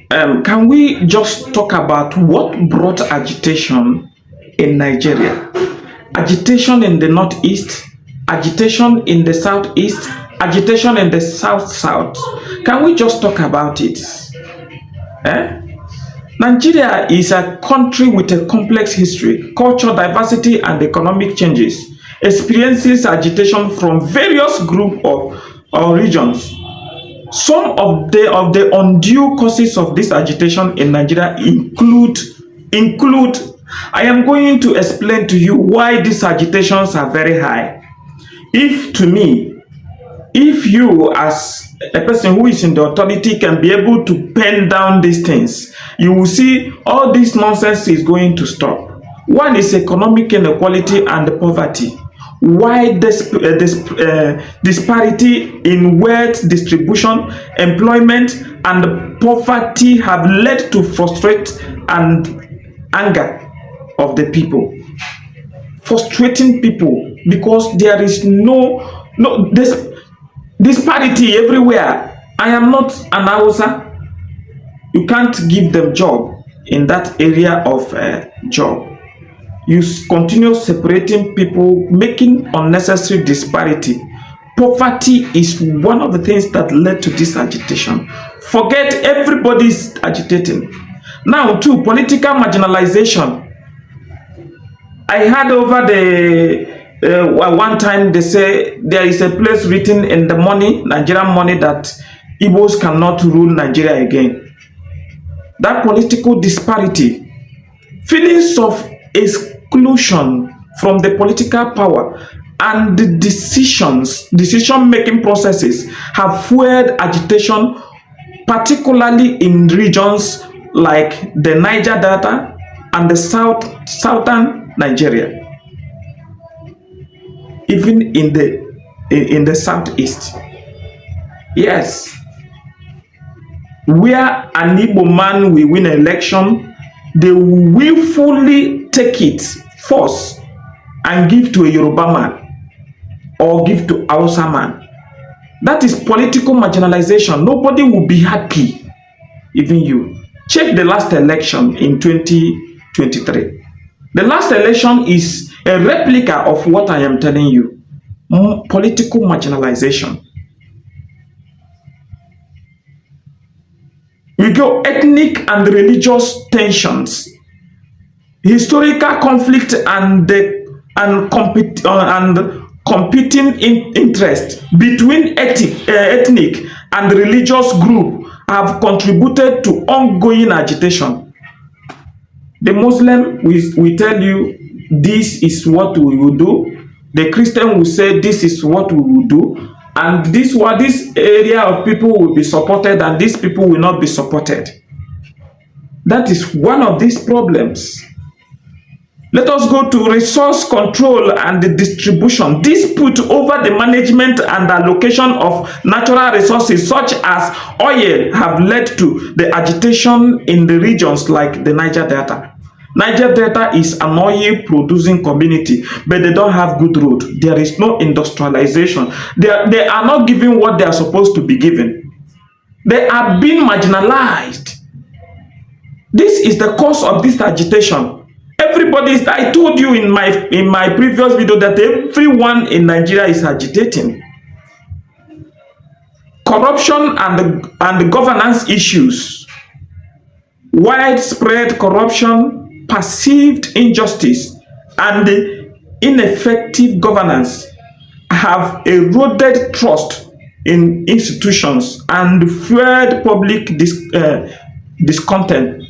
Can we just talk about what brought agitation in Nigeria? Agitation in the northeast, agitation in the southeast, agitation in the south-south. Can we just talk about it? Eh? Nigeria is a country with a complex history, culture, diversity, and economic changes. Experiences agitation from various groups of or regions. Some of the undue causes of this agitation in Nigeria include I am going to explain to you why these agitations are very high. If to me, if you as a person who is in the authority can be able to pen down these things, you will see all this nonsense is going to stop. One is economic inequality and poverty. Why this disparity in wealth distribution, employment, and poverty have led to frustration and anger of the people. Frustrating people because there is this disparity everywhere. I am not an Hausa. You can't give them job in that area of job. You continue separating people, making unnecessary disparity. Poverty is one of the things that led to this agitation. Forget everybody's agitating. Now, too, political marginalization. I heard over the one time they say there is a place written in the money, Nigerian money, that Igbos cannot rule Nigeria again. That political disparity, feelings of exclusion from the political power and the decision-making processes have fueled agitation, particularly in regions like the Niger Delta and the southern Nigeria, even in the southeast. Yes, where an Igbo man will win an election, they will willfully take it force and give to a Yoruba man or give to Hausa man. That is political marginalization. Nobody will be happy, even you. Check the last election in 2023. The last election is a replica of what I am telling you. Political marginalization. We go ethnic and religious tensions, historical conflict and competing interest between ethnic and religious group have contributed to ongoing agitation. The Muslim will tell you this is what we will do. The Christian will say this is what we will do. And this area of people will be supported and these people will not be supported. That is one of these problems. Let us go to resource control and the distribution. Dispute over the management and allocation of natural resources such as oil have led to the agitation in the regions like the Niger Delta. Niger Delta is an oil-producing community, but they don't have good road. There is no industrialization. They are not given what they are supposed to be given. They are being marginalized. This is the cause of this agitation. I told you in my previous video that everyone in Nigeria is agitating. Corruption and the governance issues. Widespread corruption, perceived injustice, and ineffective governance have eroded trust in institutions and fueled public discontent.